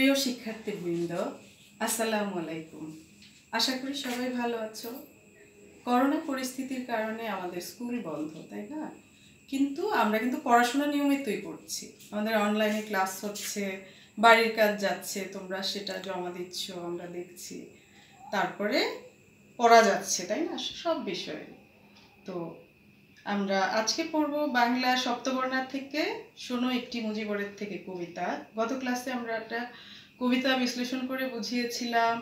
প্রিয় শিক্ষার্থীবৃন্দ, আসসালামু আলাইকুম। আশা করি সবাই ভালো আছো। করোনা পরিস্থিতির কারণে আমাদের স্কুল বন্ধ, তাই না? কিন্তু আমরা পড়াশোনা নিয়মিতই করছি। আমাদের অনলাইনে ক্লাস হচ্ছে, বাড়ির কাজ যাচ্ছে, তোমরা সেটা জমা দিচ্ছ, আমরা দেখছি। তারপরে পড়া যাচ্ছে, তাই না, সব বিষয়ে। তো আমরা আজকে পড়ব বাংলা সপ্তবর্ণা থেকে শোনো একটি মুজিবরের থেকে কবিতা। গত ক্লাসে আমরা একটা কবিতা বিশ্লেষণ করে বুঝিয়েছিলাম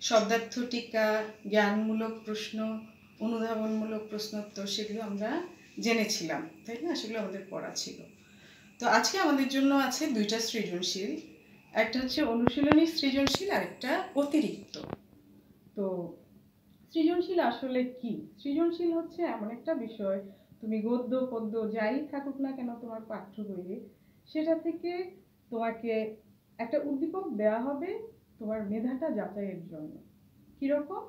শব্দার্থ টিকা, জ্ঞানমূলক প্রশ্ন, অনুধাবনমূলক প্রশ্নোত্তর, সেগুলো আমরা জেনেছিলাম, তাই না? সেগুলো আমাদের পড়া ছিল। তো আজকে আমাদের জন্য আছে দুইটা সৃজনশীল, একটা হচ্ছে অনুশীলনী সৃজনশীল আর একটা অতিরিক্ত। তো সৃজনশীল আসলে কি? সৃজনশীল হচ্ছে এমন একটা বিষয়, তুমি গদ্য পদ্য যাই থাকুক না কেন তোমার পাঠ্য বইয়ে, সেটা থেকে তোমাকে একটা উদ্দীপক দেওয়া হবে তোমার মেধাটা যাচাইয়ের জন্য। কিরকম?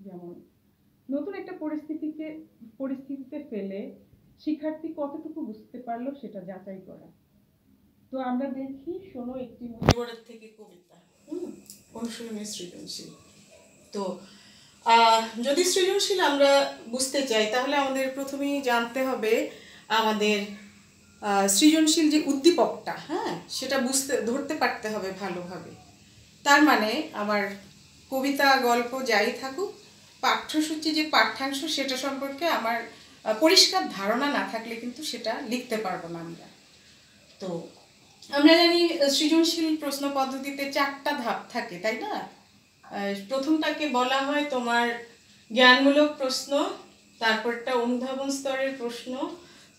যেমন নতুন একটা পরিস্থিতিতে ফেলে শিক্ষার্থী কতটুকু বুঝতে পারলো সেটা যাচাই করা। তো আমরা দেখি শোনো একটি মুজিবরের থেকে কবিতা, অনুশীলনী সৃজনশীল। তো যদি সৃজনশীল আমরা বুঝতে চাই তাহলে আমাদের প্রথমেই জানতে হবে আমাদের সৃজনশীল যে উদ্দীপকটা, সেটা ধরতে পারতে হবে ভালোভাবে। তার মানে আমার কবিতা, গল্প যাই থাকুক, পাঠ্যসূচি যে পাঠ্যাংশ সেটা সম্পর্কে আমার পরিষ্কার ধারণা না থাকলে কিন্তু সেটা লিখতে পারবো না আমরা। তো আমরা জানি সৃজনশীল প্রশ্ন পদ্ধতিতে 4টা ধাপ থাকে, তাই না? প্রথমটাকে বলা হয় তোমার জ্ঞানমূলক প্রশ্ন, তারপরটা অনুধাবন স্তরের প্রশ্ন,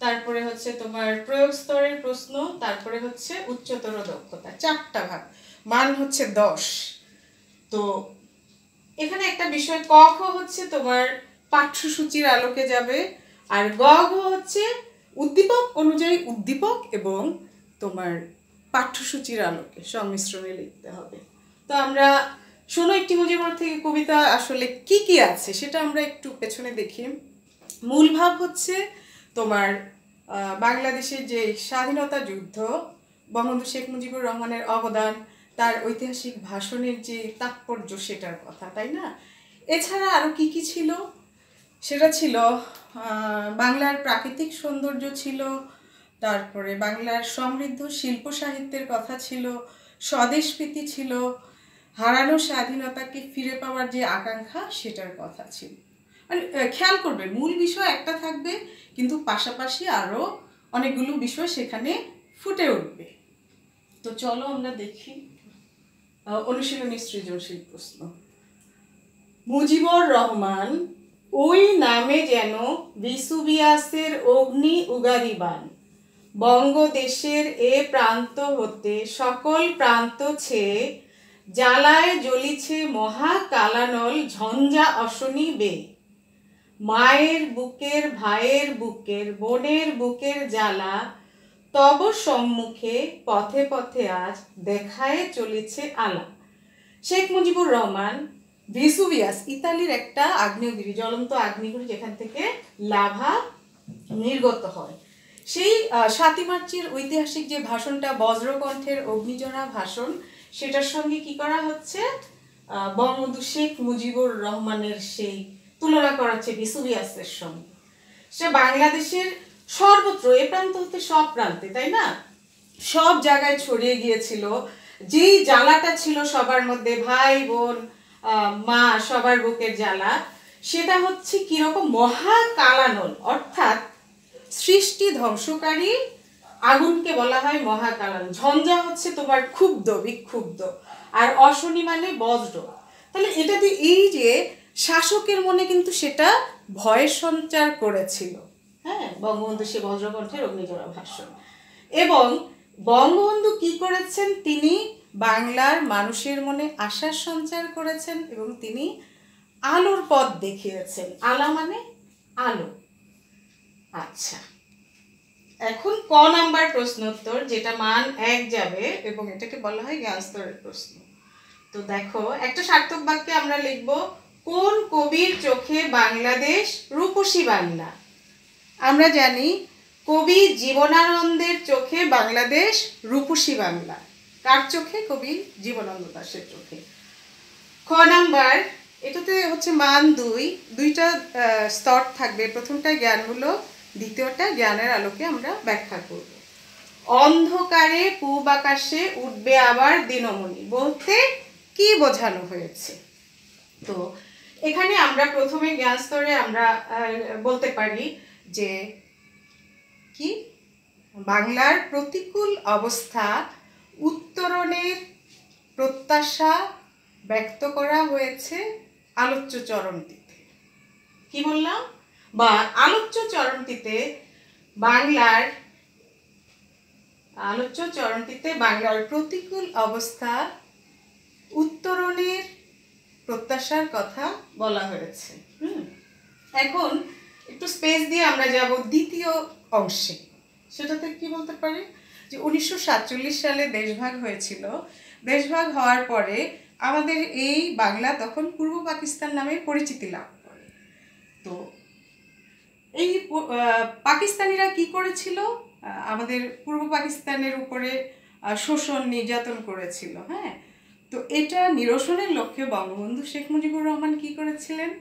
তারপরে হচ্ছে তোমার প্রয়োগ স্তরের প্রশ্ন, তারপরে হচ্ছে উচ্চতর দক্ষতা। 4টা ভাগ, মান হচ্ছে 10। তো এখানে একটা বিষয়, ক খ হচ্ছে তোমার পাঠ্যসূচির আলোকে যাবে, আর গ ঘ হচ্ছে উদ্দীপক অনুযায়ী উদ্দীপক এবং তোমার পাঠ্যসূচির আলোকে সংমিশ্রণে লিখতে হবে। তো আমরা শোনো একটি মুজিবর থেকে কবিতা আসলে কি কি আছে সেটা আমরা একটু পেছনে দেখি। মূল ভাব হচ্ছে তোমার বাংলাদেশের যে স্বাধীনতা যুদ্ধ, বঙ্গবন্ধু শেখ মুজিবুর রহমানের অবদান, তার ঐতিহাসিক ভাষণের যে তাৎপর্য সেটার কথা, তাই না? এছাড়া আরও কি কি ছিল? সেটা ছিল বাংলার প্রাকৃতিক সৌন্দর্য ছিল, তারপরে বাংলার সমৃদ্ধ শিল্প সাহিত্যের কথা ছিল, স্বদেশপ্রীতি ছিল, হারানো স্বাধীনতাকে ফিরে পাওয়ার যে আকাঙ্ক্ষা সেটার কথা ছিল। মানে খেয়াল করবে, মূল বিষয় একটা থাকবে কিন্তু পাশাপাশি আরও অনেকগুলো বিষয় সেখানে ফুটে উঠবে। তো চলো আমরা দেখি অনুশীলনী সৃজনশীল প্রশ্ন। মুজিবুর রহমান ওই নামে যেন ভিসুভিয়াসের অগ্নি উগারিবান, বঙ্গদেশের এ প্রান্ত হতে সকল প্রান্ত ছেয়ে জ্বালায় জ্বলিছে মহা কালানল ঝঞ্ঝা অশনি বে। মায়ের বুকের, ভাইয়ের বুকের, বোনের বুকের জ্বালা তব সম্মুখে পথে পথে আজ দেখায় চলেছে আলা। শেখ মুজিবুর রহমান ভিসুভিয়াস, ইতালির একটা আগ্নেয়গিরি, জ্বলন্ত আগ্নেয়গিরি, যেখান থেকে লাভা নির্গত হয়, সেই 7ই মার্চের ঐতিহাসিক যে ভাষণটা বজ্রকণ্ঠের অগ্নিজরা ভাষণ, সেটার সঙ্গে কি করা হচ্ছে? বঙ্গবন্ধু শেখ মুজিবুর রহমানের সেই তুলনা করা হচ্ছে ভিসুভিয়াসের সঙ্গে। সে বাংলাদেশের সর্বত্র, এ প্রান্ত হতে সব প্রান্তে, তাই না, সব জায়গায় ছড়িয়ে গিয়েছিল যেই জ্বালাটা ছিল সবার মধ্যে, ভাই বোন মা সবার বুকের জ্বালা, সেটা হচ্ছে কিরকম? মহা কালানল, অর্থাৎ সৃষ্টি ধ্বংসকারী আগুনকে বলা হয় মহাকালান। ঝঞ্ঝা হচ্ছে তোমার ক্ষুব্ধ, বিক্ষুব্ধ, আর অশনি মানে বজ্র। তাহলে এটাতে এই যে শাসকের মনে কিন্তু সেটা ভয়ের সঞ্চার করেছিল, বঙ্গবন্ধু সে বজ্রকণ্ঠের অগ্নিজরা ভাষণ। এবং বঙ্গবন্ধু কি করেছেন? তিনি বাংলার মানুষের মনে আশার সঞ্চার করেছেন এবং তিনি আলোর পথ দেখিয়েছেন। আলা মানে আলো। আচ্ছা, এখন ক নাম্বার প্রশ্নোত্তর, যেটা মান 1 যাবে এবং এটাকে বলা হয় জ্ঞান স্তরের প্রশ্ন। তো দেখো, একটা সার্থক বাক্যে আমরা লিখব, কোন কবির চোখে বাংলাদেশ রূপসী বাংলা? আমরা জানি কবি জীবনানন্দের চোখে বাংলাদেশ রূপসী বাংলা। কার চোখে? কবি জীবনানন্দ দাশের চোখে। খ নাম্বার, এটাতে হচ্ছে মান 2, দুইটা স্তর থাকবে, প্রথমটা জ্ঞানমূলক, দ্বিতীয়টা জ্ঞানের আলোকে আমরা ব্যাখ্যা করব। অন্ধকারে পূব আকাশে উঠবে আবার দিনমণি বলতে কি বোঝানো হয়েছে? তো এখানে আমরা প্রথমে জ্ঞান স্তরে আমরা বলতে পারি যে কি বাংলার প্রতিকূল অবস্থা উত্তরণের প্রত্যাশা ব্যক্ত করা হয়েছে আলোচ্য চরণটিতে। কি বললাম? বা আলোচ্য চরণটিতে বাংলার প্রতিকূল অবস্থা উত্তরণের প্রত্যাশার কথা বলা হয়েছে। এখন একটু স্পেস দিয়ে আমরা যাব দ্বিতীয় অংশে। সেটাতে কি বলতে পারি যে 1947 সালে দেশভাগ হয়েছিল। দেশভাগ হওয়ার পরে আমাদের এই বাংলা তখন পূর্ব পাকিস্তান নামে পরিচিতি লাভ করে। তো এই পাকিস্তানিরা কি করেছিল? আমাদের পূর্ব পাকিস্তানের উপরে শোষণ নির্যাতন করেছিল। হ্যাঁ, তো এটা নিরসনের লক্ষ্যে বঙ্গবন্ধু শেখ মুজিবুর রহমান কি করেছিলেন?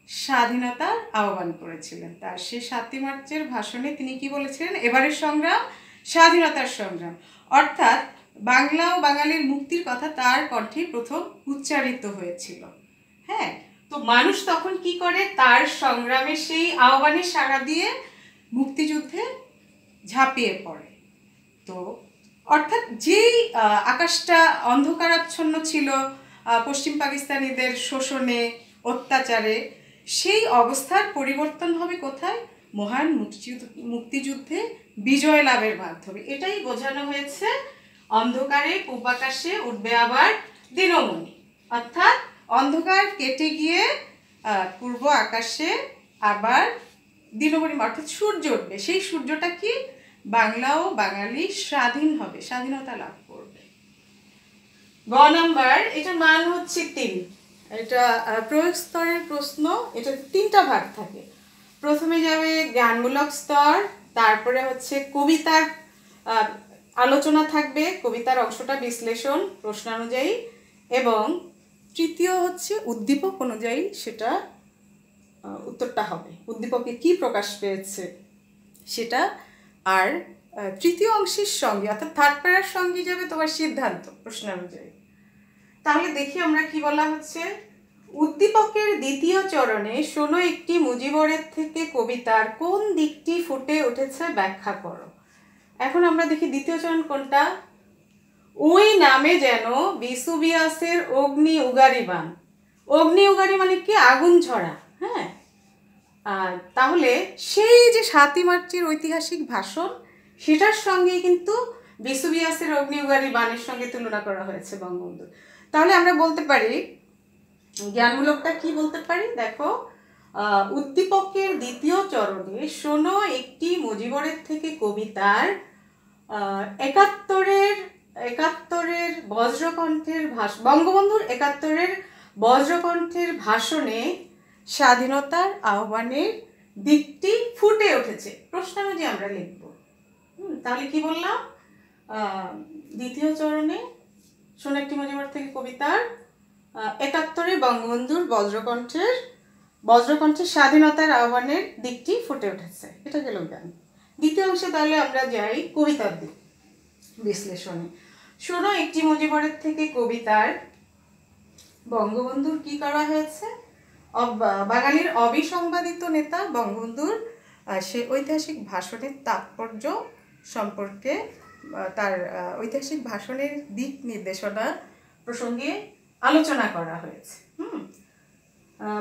স্বাধীনতার আহ্বান করেছিলেন। তার সেই 7ই মার্চের ভাষণে তিনি কি বলেছিলেন? এবারের সংগ্রাম স্বাধীনতার সংগ্রাম, অর্থাৎ বাংলা ও বাঙালির মুক্তির কথা তার কণ্ঠে প্রথম উচ্চারিত হয়েছিল। হ্যাঁ, তো মানুষ তখন কি করে? তার সংগ্রামে সেই আহ্বানে সাড়া দিয়ে মুক্তিযুদ্ধে ঝাঁপিয়ে পড়ে। তো অর্থাৎ যেই আকাশটা অন্ধকারাচ্ছন্ন ছিল পশ্চিম পাকিস্তানিদের শোষণে, অত্যাচারে, সেই অবস্থার পরিবর্তন হবে কোথায়? মহান মুক্তিযুদ্ধে বিজয় লাভের মাধ্যমে। এটাই বোঝানো হয়েছে অন্ধকারে পূব আকাশে উঠবে আবার দিনমণি, অর্থাৎ অন্ধকার কেটে গিয়ে পূর্ব আকাশে আবার দিনমণি, অর্থাৎ সূর্য উঠবে। সেই সূর্যটা কি? বাংলা ও বাঙালি স্বাধীন হবে, স্বাধীনতা লাভ করবে। গ নাম্বার, এটা মান হচ্ছে 3। এটা প্রয়োগ স্তরের প্রশ্ন। এটা 3টা ভাগ থাকে। প্রথমে যাবে জ্ঞানমূলক স্তর, তারপরে হচ্ছে কবিতার আলোচনা থাকবে, কবিতার অংশটা বিশ্লেষণ প্রশ্নানুযায়ী, এবং তৃতীয় হচ্ছে উদ্দীপক অনুযায়ী সেটা উত্তরটা হবে, উদ্দীপকে কি প্রকাশ পেয়েছে সেটা। আর তৃতীয় অংশের সঙ্গে অর্থাৎ থার্ড প্যারার সঙ্গে যাবে তোমার সিদ্ধান্ত প্রশ্নানুযায়ী। তাহলে দেখি আমরা কি বলা হচ্ছে। উদ্দীপকের দ্বিতীয় চরণে শোনো একটি মুজিবরের থেকে কবিতার কোন দিকটি ফুটে উঠেছে ব্যাখ্যা করো। এখন আমরা দেখি দ্বিতীয় চরণ কোনটা? ওই নামে যেন বিসুবিয়াসের অগ্নি উগারি বান। অগ্নি উগারি মানে কি? আগুন ঝরা। হ্যাঁ, তাহলে সেই যে 7ই মার্চের ঐতিহাসিক ভাষণ, সেটার সঙ্গেই কিন্তু বিসুবিয়াসের অগ্নি উগারি বানের সঙ্গে তুলনা করা হয়েছে বঙ্গবন্ধু। তাহলে আমরা বলতে পারি জ্ঞানমূলকটা কি বলতে পারি? দেখো, উদ্দীপকের দ্বিতীয় চরণে শোনো একটি মুজিবরের থেকে কবিতার 71-এর বজ্রকণ্ঠের বঙ্গবন্ধুর 71-এর বজ্রকণ্ঠের ভাষণে স্বাধীনতার আহ্বানের দিকটি ফুটে উঠেছে। প্রশ্নানুযায়ী আমরা লিখব। তাহলে কি বললাম? দ্বিতীয় চরণে শোনো একটি মুজিবর থেকে কবিতার 71-এ বঙ্গবন্ধুর বজ্রকণ্ঠের স্বাধীনতার আহ্বানের দিকটি ফুটে উঠেছে। এটা গেল জ্ঞান। দ্বিতীয় অংশে তাহলে আমরা যাই কবিতার দিক বিশ্লেষণে। শোনো একটি মুজিবরের থেকে কবিতার বঙ্গবন্ধুর কি করা হয়েছে? বাঙালির অবিসংবাদিত নেতা বঙ্গবন্ধুর সে ঐতিহাসিক ভাষণের তাৎপর্য সম্পর্কে, তার ঐতিহাসিক ভাষণের দিক নির্দেশনা প্রসঙ্গে আলোচনা করা হয়েছে।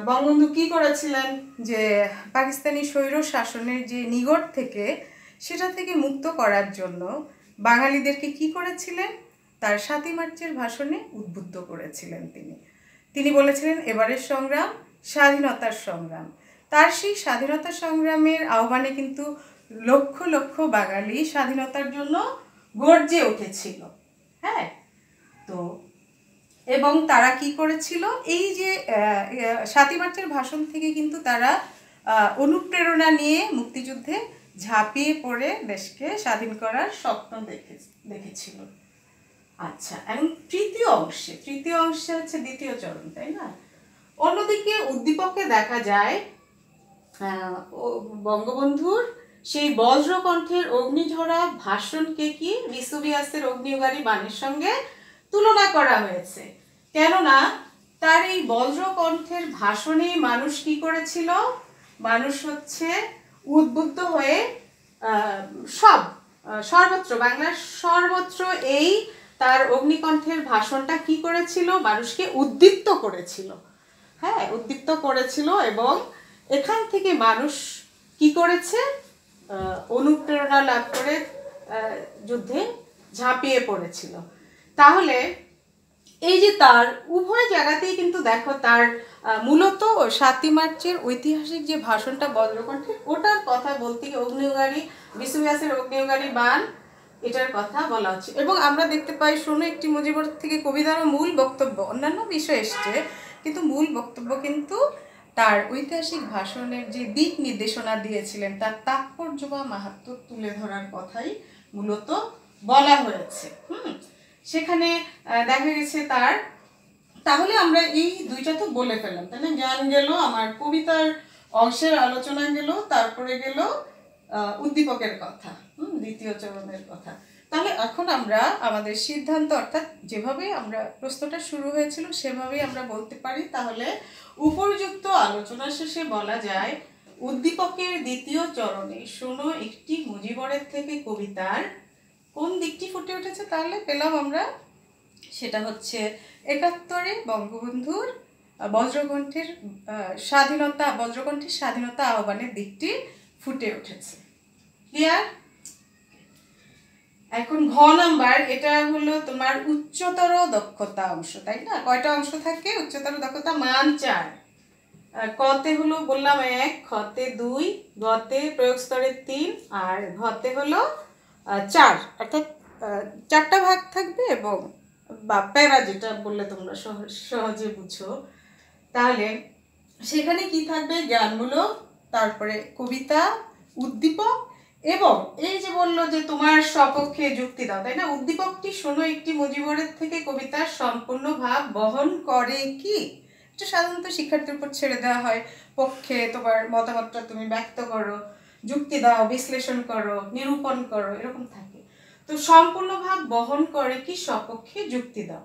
বঙ্গবন্ধু কি করেছিলেন? যে পাকিস্তানি স্বৈর শাসনের যে নিগড় থেকে, সেটা থেকে মুক্ত করার জন্য বাঙালিদেরকে কি করেছিলেন? তার 7ই মার্চের ভাষণে উদ্বুদ্ধ করেছিলেন। তিনি বলেছিলেন এবারের সংগ্রাম স্বাধীনতার সংগ্রাম। তার সেই স্বাধীনতা সংগ্রামের আহ্বানে কিন্তু লক্ষ লক্ষ বাঙালি স্বাধীনতার জন্য গর্জে উঠেছিল। হ্যাঁ, তো এবং তারা কি করেছিল? এই যে 7ই মার্চের ভাষণ থেকে কিন্তু তারা অনুপ্রেরণা নিয়ে মুক্তিযুদ্ধে ঝাঁপিয়ে পড়ে দেশকে স্বাধীন করার স্বপ্ন দেখেছিল। আচ্ছা, এখন তৃতীয় অংশে হচ্ছে দ্বিতীয় চরণ, তাই না? অন্যদিকে উদ্দীপকে দেখা যায় বঙ্গবন্ধুর সেই বজ্রকণ্ঠের অগ্নিঝরা ভাষণকে কি ভিসুভিয়াসের অগ্নিউগারী বাণীর সঙ্গে তুলনা করা হয়েছে। কেননা তার এই বজ্রকণ্ঠের ভাষণে মানুষ কি করেছিল? মানুষ হচ্ছে উদ্বুদ্ধ হয়ে সর্বত্র, বাংলার সর্বত্র এই তার অগ্নিকণ্ঠের ভাষণটা কি করেছিল? মানুষকে উদ্দীপ্ত করেছিল। হ্যাঁ, উদ্দীপ্ত করেছিল, এবং এখান থেকে মানুষ কি করেছে? অনুপ্রেরণা লাভ করে যুদ্ধে ঝাঁপিয়ে পড়েছিল। তাহলে এই যে তার উভয় জায়গাতেই কিন্তু দেখো তার মূলত 7ই মার্চের ঐতিহাসিক যে ভাষণটা বজ্রকণ্ঠে, ওটার কথা বলতে অগ্নিউগারী, ভিসুভিয়াসের অগ্নিউগারী বাণ, এটার কথা বলা হচ্ছে। এবং আমরা দেখতে পাই শোনো একটি মুজিবর থেকে কবিতারও মূল বক্তব্য, অন্যান্য বিষয় এসছে কিন্তু মূল বক্তব্য কিন্তু তার ঐতিহাসিক ভাষণের যে দিক নির্দেশনা দিয়েছিলেন তার তাৎপর্য বা মাহাত্ম্য তুলে ধরার কথাই মূলত বলা হয়েছে। সেখানে দেখা গেছে তার, তাহলে আমরা এই দুইটা তো বলে ফেললাম, তাই না? জ্ঞান গেল, আমার কবিতার অংশের আলোচনা গেল, তারপরে গেল উদ্দীপকের কথা, দ্বিতীয় চরণের কথা। তাহলে এখন আমরা আমাদের সিদ্ধান্ত, অর্থাৎ যেভাবে আমরা প্রশ্নটা শুরু হয়েছিল সেভাবেই আমরা বলতে পারি। তাহলে উপর্যুক্ত আলোচনা শেষে বলা যায় উদ্দীপকের দ্বিতীয় চরণে শোনো একটি মুজিবরের থেকে কবিতার কোন দিকটি ফুটে উঠেছে? তাহলে পেলাম আমরা, সেটা হচ্ছে 71-এ বঙ্গবন্ধুর বজ্রকণ্ঠের স্বাধীনতা আহ্বানের দিকটি ফুটে উঠেছে। ক্লিয়ার? এখন ঘ নাম্বার, এটা হলো তোমার উচ্চতর দক্ষতা অংশ, তাই না? কয়টা অংশ থাকে? উচ্চতর দক্ষতা মান 4। কতে হলো বললাম 1, খতে 2, গতে প্রয়োগ স্তরে 3, আর ঘতে হলো 4, অর্থাৎ 4টা ভাগ থাকবে, এবং বা প্যারা যেটা বললে তোমরা সহজে বুঝো। তাহলে সেখানে কি থাকবে? জ্ঞানমূলক, তারপরে কবিতা, উদ্দীপক, এবং এই যে বললো যে তোমার সপক্ষে যুক্তি দাও, তাই না? উদ্দীপকটি শোনো একটি মুজিবরের থেকে কবিতার সম্পূর্ণ ভাব বহন করে কি? এটা সাধারণত শিক্ষার্থীর উপর ছেড়ে দেওয়া হয়, পক্ষে তোমার মতামতটা তুমি ব্যক্ত করো, যুক্তি দাও, বিশ্লেষণ করো, নিরূপণ করো, এরকম থাকে। তো সম্পূর্ণ ভাব বহন করে কি? সপক্ষে যুক্তি দাও।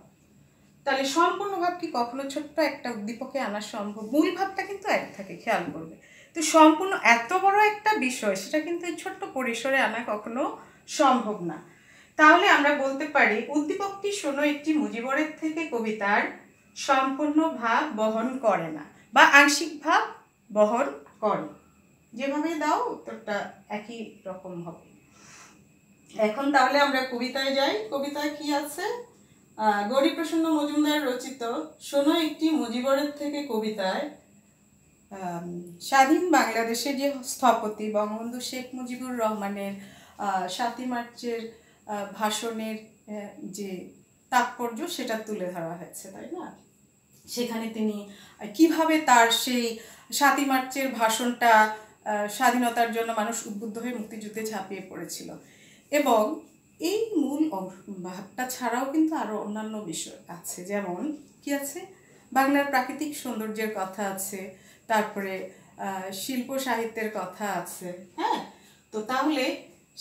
তাহলে সম্পূর্ণ ভাব কি কখনো ছোট্ট একটা উদ্দীপকে আনা সম্ভব? মূল ভাবটা কিন্তু এক থাকে, খেয়াল করবে। তো সম্পূর্ণ এত বড় একটা বিষয়, সেটা কিন্তু এই ছোট্ট পরিসরে আনা কখনো সম্ভব না। তাহলে আমরা বলতে পারি উদ্দীপকটি শোনো একটি মুজিবরের থেকে কবিতার সম্পূর্ণ ভাব বহন করে না, বা আংশিক ভাব বহন করে। যেভাবে দাও উত্তরটা একই রকম হবে। এখন তাহলে আমরা কবিতায় যাই। কবিতায় কি আছে? গৌরীপ্রসন্ন মজুমদার রচিত শোনো একটি মুজিবরের থেকে কবিতায় স্বাধীন বাংলাদেশের যে স্থপতি বঙ্গবন্ধু শেখ মুজিবুর রহমানের 7ই মার্চের ভাষণের যে তাৎপর্য সেটা তুলে ধরা হয়েছে, তাই না? সেখানে তিনি কিভাবে তার সেই 7ই মার্চের ভাষণটা স্বাধীনতার জন্য মানুষ উদ্বুদ্ধ হয়ে মুক্তিযুদ্ধে ঝাঁপিয়ে পড়েছিল, এবং এই মূল ভাবটা ছাড়াও কিন্তু আরো অন্যান্য বিষয় আছে। যেমন কি আছে? বাংলার প্রাকৃতিক সৌন্দর্যের কথা আছে, তারপরে শিল্প সাহিত্যের কথা আছে। হ্যাঁ, তো তাহলে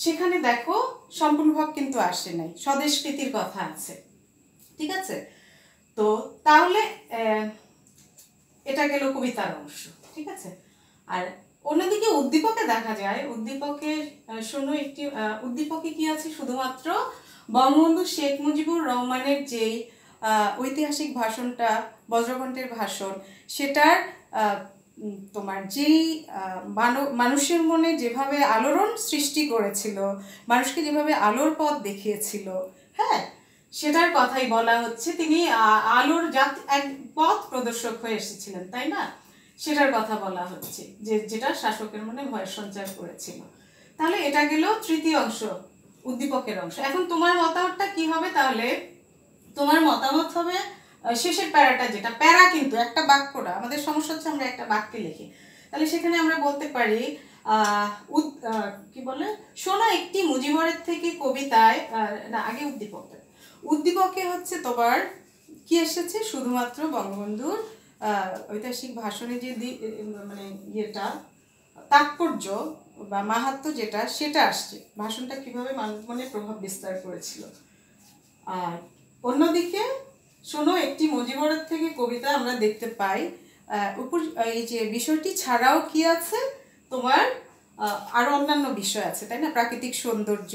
সেখানে দেখো সম্পূর্ণ ভাব কিন্তু আসে নাই, স্বদেশ প্রীতির কথা আছে। ঠিক আছে? তো তাহলে এটা গেল কবিতার অংশ। ঠিক আছে? আর অন্যদিকে উদ্দীপকে দেখা যায়, উদ্দীপকে শোনো একটি, উদ্দীপকে কি আছে? শুধুমাত্র বঙ্গবন্ধু শেখ মুজিবুর রহমানের যেই ঐতিহাসিক ভাষণটা, বজ্রকণ্ঠের ভাষণ, সেটার তোমার যেই মানুষের মনে যেভাবে আলোড়ন সৃষ্টি করেছিল, মানুষকে যেভাবে আলোর পথ দেখিয়েছিল, হ্যাঁ, সেটার কথাই বলা হচ্ছে। তিনি আলোর এক পথ প্রদর্শক হয়ে এসেছিলেন, তাই না? সেটার কথা বলা হচ্ছে, যেটা শাসকের মনে ভয় সঞ্চার করেছিল। তাহলে এটা গেল তৃতীয় অংশ, উদ্দীপকের অংশ। এখন তোমার মতামতটা কি হবে? তাহলে তোমার মতামত হবে শেষের প্যারাটা, যেটা প্যারা কিন্তু একটা বাক্য না, আমাদের সমস্যা হচ্ছে আমরা একটা বাক্যে লিখি। তাহলে সেখানে আমরা বলতে পারি কি বলে, শোনো একটি মুজিবরের থেকে কবিতায়, না আগে উদ্দীপকে হচ্ছে তোমার কি এসেছে, শুধুমাত্র বঙ্গবন্ধুর ঐতিহাসিক ভাষণে যে মানে ইয়েটা তাৎপর্য বা মাহাত্ম্য যেটা সেটা আসছে, ভাষণটা কিভাবে মানুষ মনে প্রভাব বিস্তার করেছিল। আর অন্যদিকে শোনো একটি মজিবরের থেকে কবিতা আমরা দেখতে পাই উপর এই যে বিষয়টি ছাড়াও কি আছে তোমার আরো অন্যান্য বিষয় আছে, তাই না? প্রাকৃতিক সৌন্দর্য,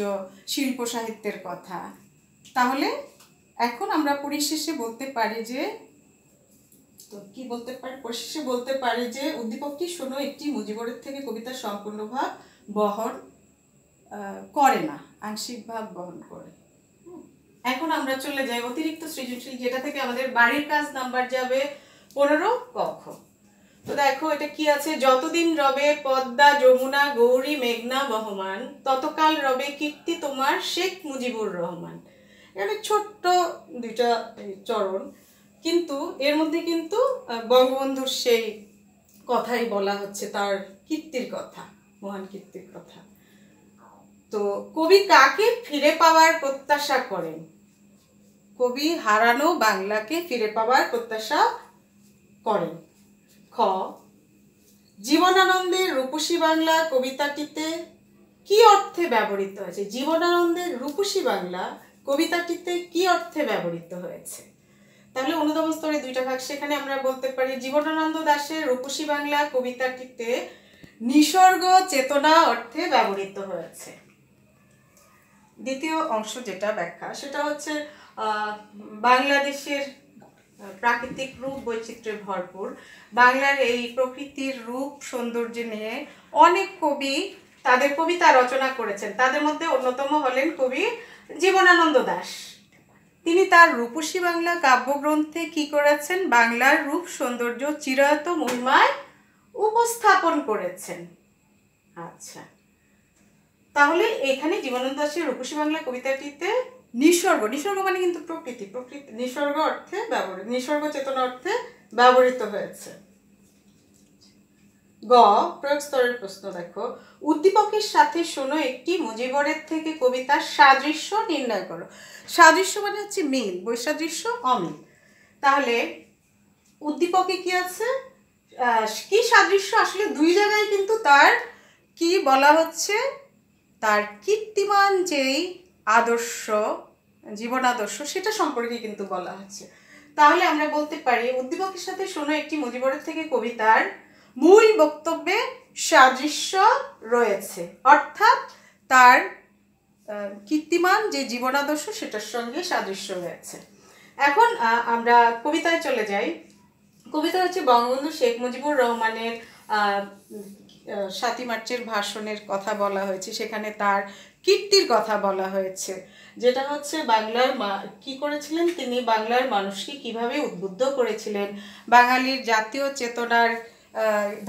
শিল্প সাহিত্যের কথা। তাহলে এখন আমরা পরিশেষে বলতে পারি যে পরিশেষে বলতে পারি যে উদ্দীপকটি শোনো একটি মুজিবরের থেকে কবিতার সম্পূর্ণ ভাব বহন করে না, আংশিক ভাব বহন করে। এখন আমরা চলে যাই অতিরিক্ত সৃজনশীল, যেটা থেকে আমাদের বাড়ির কাজ নাম্বার যাবে 15 ক খ। তো দেখো এটা কি আছে, যতদিন রবে পদ্মা যমুনা গৌরী মেঘনা বহমান, ততকাল রবে কীর্তি তোমার শেখ মুজিবুর রহমান। এখানে ছোট্ট দুইটা চরণ, কিন্তু এর মধ্যে কিন্তু বঙ্গবন্ধুর সেই কথাই বলা হচ্ছে, তার কীর্তির কথা, মহান কীর্তির কথা। তো কবি কাকে ফিরে পাওয়ার প্রত্যাশা করেন? কবি হারানো বাংলাকে ফিরে পাওয়ার প্রত্যাশা করেন। খ, জীবনানন্দের রূপসী বাংলা কবিতাটিতে কি অর্থে ব্যবহৃত হয়েছে? জীবনানন্দের রূপসী বাংলা কবিতাটিতে কি অর্থে ব্যবহৃত হয়েছে? তাহলে অনুদম স্তরে দুইটা ভাগ, সেখানে আমরা বলতে পারি জীবনানন্দ দাশের রূপসী বাংলা কবিতাটিতে নিসর্গ চেতনা অর্থে ব্যবহৃত হয়েছে। দ্বিতীয় অংশ যেটা ব্যাখ্যা, সেটা হচ্ছে বাংলাদেশের প্রাকৃতিক রূপ বৈচিত্র্যে ভরপুর, বাংলার এই প্রকৃতির রূপ সৌন্দর্য নিয়ে অনেক কবি তাদের কবিতা রচনা করেছেন। তাদের মধ্যে অন্যতম হলেন কবি জীবনানন্দ দাশ। তিনি তার রূপসী বাংলা কাব্যগ্রন্থে কি করেছেন? বাংলার রূপ সৌন্দর্য চিরায়ত মহিমায় উপস্থাপন করেছেন। আচ্ছা, তাহলে এখানে জীবনানন্দ দাশের রূপসী বাংলা কবিতাটিতে নিসর্গ, নিসর্গ মানে কিন্তু প্রকৃতি, প্রকৃতি নিসর্গ অর্থে ব্যবহৃত, নিসর্গ চেতনা অর্থে ব্যবহৃত হয়েছে। গ, প্রয়োগ স্তরের প্রশ্ন দেখো, উদ্দীপকের সাথে শোনো একটি মুজিবরের থেকে কবিতার সাদৃশ্য নির্ণয় করো। সাদৃশ্য মানে হচ্ছে মিল, বৈসাদৃশ্য অমিল। তাহলে উদ্দীপকে কি আছে, কি সাদৃশ্য? আসলে দুই জায়গায় কিন্তু তার কি বলা হচ্ছে, তার কীর্তিমান যেই আদর্শ, জীবন আদর্শ, সেটা সম্পর্কে কিন্তু বলা হচ্ছে। তাহলে আমরা বলতে পারি উদ্দীপকের সাথে শোনো একটি মুজিবরের থেকে কবিতার মূল বক্তব্যে সাদৃশ্য রয়েছে, অর্থাৎ তার কীর্তিমান যে জীবন আদর্শ সেটার সঙ্গে সাদৃশ্য রয়েছে। এখন আমরা কবিতায় চলে যাই। কবিতা হচ্ছে বঙ্গবন্ধু শেখ মুজিবুর রহমানের 7ই মার্চের ভাষণের কথা বলা হয়েছে, সেখানে তার কীর্তির কথা বলা হয়েছে, যেটা হচ্ছে বাংলার কি করেছিলেন তিনি, বাংলার মানুষকে কিভাবে উদ্বুদ্ধ করেছিলেন, বাঙালির জাতীয় চেতনার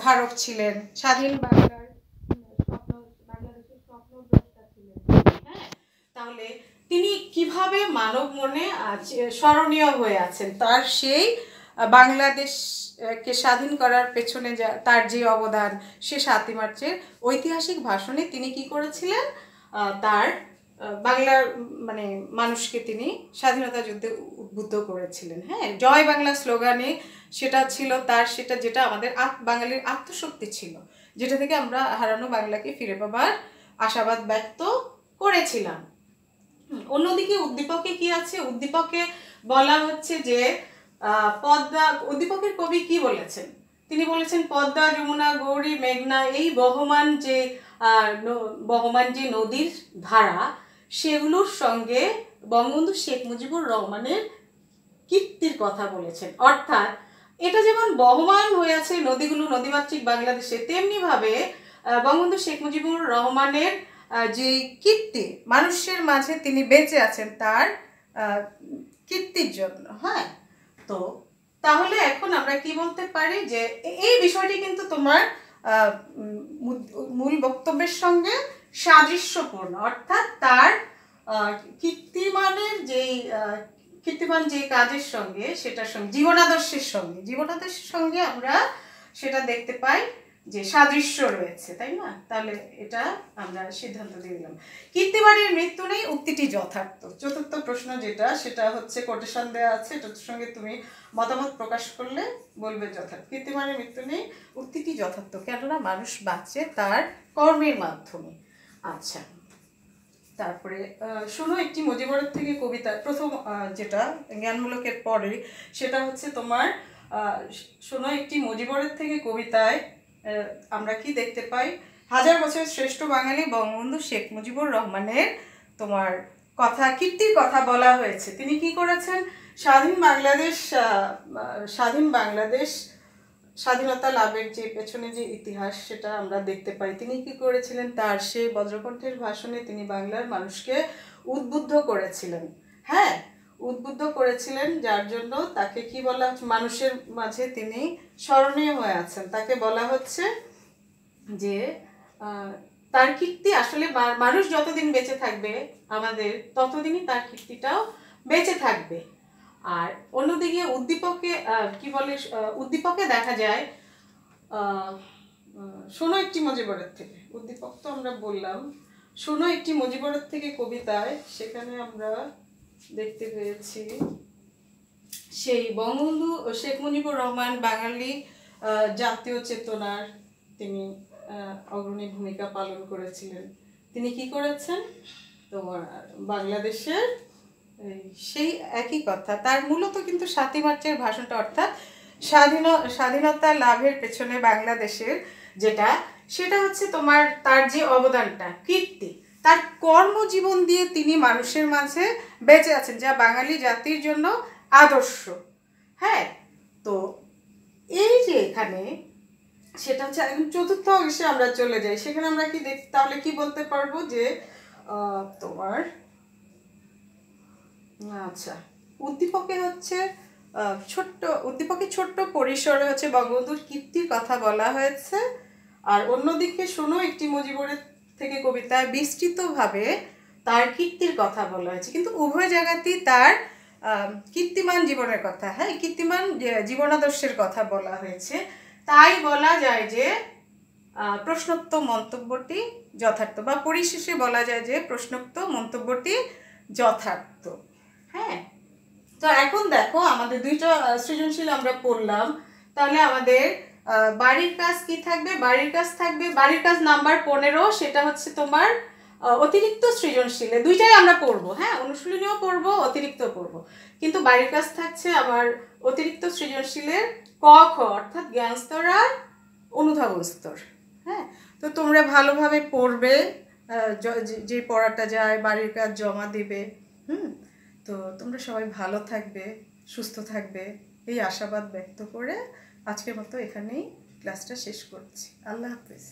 ধারক ছিলেন, স্বাধীন বাংলার বাংলাদেশের স্বপ্নদ্রষ্টা ছিলেন। হ্যাঁ, তাহলে তিনি কিভাবে মানব মনে স্মরণীয় হয়ে আছেন, তার সেই বাংলাদেশকে স্বাধীন করার পেছনে তার যে অবদান, সে 7ই মার্চের ঐতিহাসিক ভাষণে তিনি কি করেছিলেন, তার বাংলার মানে মানুষকে তিনি স্বাধীনতা যুদ্ধে উদ্বুদ্ধ করেছিলেন। হ্যাঁ, জয় বাংলা স্লোগানে সেটা ছিল তার, সেটা যেটা আমাদের বাঙালির আত্মশক্তি ছিল, যেটা থেকে আমরা হারানো বাংলাকে ফিরে পাবার আশাবাদ ব্যক্ত করেছিলাম। অন্যদিকে উদ্দীপকে কি আছে? উদ্দীপকে বলা হচ্ছে যে পদ্মা, উদ্দীপকের কবি কি বলেছেন? তিনি বলেছেন পদ্মা যমুনা গৌরী মেঘনা এই বহমান যে নদীর ধারা, সেগুলোর সঙ্গে বঙ্গবন্ধু শেখ মুজিবুর রহমানের কীর্তির কথা বলেছেন। অর্থাৎ এটা যেমন বহমান হয়ে আছে নদীগুলো নদীমাতৃক বাংলাদেশে, তেমনিভাবে বঙ্গবন্ধু শেখ মুজিবুর রহমানের যে কীর্তি মানুষের মাঝে তিনি বেঁচে আছেন তার কীর্তির জন্য। হ্যাঁ, তো তাহলে এখন আমরা কি বলতে পারি যে এই বিষয়টি কিন্তু তোমার মূল বক্তব্যের সঙ্গে সাদৃশ্যপূর্ণ, অর্থাৎ তার কীর্তিমান যে কাজের সঙ্গে, সেটার সঙ্গে জীবনাদর্শের সঙ্গে আমরা সেটা দেখতে পাই যে সাদৃশ্য রয়েছে, তাই না? তাহলে এটা আমরা সিদ্ধান্ত দিয়ে দিলাম। কীর্তিবাড়ির মৃত্যু নেই, উক্তিটি যথার্থ। চতুর্থ প্রশ্ন যেটা, সেটা হচ্ছে কোটেশন দেওয়া আছে, এটার সঙ্গে তুমি মতামত প্রকাশ করলে বলবে যথার্থ। কীর্তিবাড়ির মৃত্যু নেই, উক্তিটি যথার্থ, কেননা মানুষ বাঁচে তার কর্মের মাধ্যমে। আচ্ছা, তারপরে শোনো একটি মজিবরের থেকে কবিতা, প্রথম যেটা জ্ঞানমূলকের পরে, সেটা হচ্ছে তোমার শোনো একটি মজিবরের থেকে কবিতায় আমরা কি দেখতে পাই? হাজার বছরের শ্রেষ্ঠ বাঙালি বঙ্গবন্ধু শেখ মুজিবুর রহমানের তোমার কথা, কীর্তির কথা বলা হয়েছে। তিনি কি করেছেন? স্বাধীন বাংলাদেশ স্বাধীনতা লাভের যে পেছনে যে ইতিহাস, সেটা আমরা দেখতে পাই। তিনি কি করেছিলেন? তার সেই বজ্রকণ্ঠের ভাষণে তিনি বাংলার মানুষকে উদ্বুদ্ধ করেছিলেন। হ্যাঁ, উদ্বুদ্ধ করেছিলেন, যার জন্য তাকে কি বলা হচ্ছে? মানুষের মাঝে তিনি স্মরণীয় হয়ে আছেন। তাকে বলা হচ্ছে যে তার কীর্তি আসলে মানুষ যতদিন বেঁচে থাকবে আমাদের, ততদিনই তার কীর্তিটাও বেঁচে থাকবে। আর অন্যদিকে উদ্দীপকে দেখা যায় শোনো একটি মজিবরের থেকে, উদ্দীপক তো আমরা বললাম, শোনো একটি মজিবরের থেকে কবিতায় সেখানে আমরা দেখতে পেয়েছি সেই বঙ্গবন্ধু শেখ মুজিবুর রহমান বাঙালি জাতীয় চেতনার তিনি অগ্রণী ভূমিকা পালন করেছিলেন। তিনি কি করেছেন? তোমার বাংলাদেশের সেই একই কথা, তার মূলত কিন্তু 7ই মার্চের ভাষণটা, অর্থাৎ স্বাধীনতা লাভের পেছনে বাংলাদেশের যেটা, সেটা হচ্ছে তোমার তার যে অবদানটা, কীর্তি, তার কর্মজীবন দিয়ে তিনি মানুষের মাঝে বেঁচে আছেন, যা বাঙালি জাতির জন্য আদর্শ। হ্যাঁ, তো এই যে এখানে সেটা হচ্ছে একদম চতুর্থ অংশে আমরা চলে যাই, সেখানে আমরা কি তাহলে কি বলতে পারবো যে তোমার আচ্ছা, উদ্দীপকে হচ্ছে ছোট্ট পরিসরে হচ্ছে বঙ্গবন্ধুর কীর্তির কথা বলা হয়েছে। আর অন্যদিকে শোনো একটি মজিবরের থেকে কবিতায় বিস্তৃতভাবে তার কীর্তির কথা বলা হয়েছে, কিন্তু উভয় জায়গাতেই তার কীর্তিমান জীবনের কথা, হ্যাঁ, কীর্তিমান জীবনাদর্শের কথা বলা হয়েছে। তাই বলা যায় যে প্রশ্নোক্ত মন্তব্যটি যথার্থ, বা পরিশেষে বলা যায় যে প্রশ্নোক্ত মন্তব্যটি যথার্থ। হ্যাঁ, তো এখন দেখো আমাদের দুইটা সৃজনশীল আমরা পড়লাম, তাহলে আমাদের বাড়ির কাজ কি থাকবে? বাড়ির কাজ নাম্বার 15, সেটা হচ্ছে তোমার অতিরিক্ত সৃজনশীলে। দুইটাই আমরা পড়বো, হ্যাঁ, অনুশীলনীও পড়বো, অতিরিক্ত পড়বো, কিন্তু বাড়ির কাজ থাকছে আমার অতিরিক্ত সৃজনশীলের ক খ, অর্থাৎ জ্ঞান স্তর আর অনুধাবন স্তর। হ্যাঁ, তো তোমরা ভালোভাবে পড়বে, যে পড়াটা যায় বাড়ির কাজ জমা দিবে। তো তোমরা সবাই ভালো থাকবে, সুস্থ থাকবে, এই আশাবাদ ব্যক্ত করে আজকের মতো এখানেই ক্লাসটা শেষ করছি। আল্লাহ হাফেজ।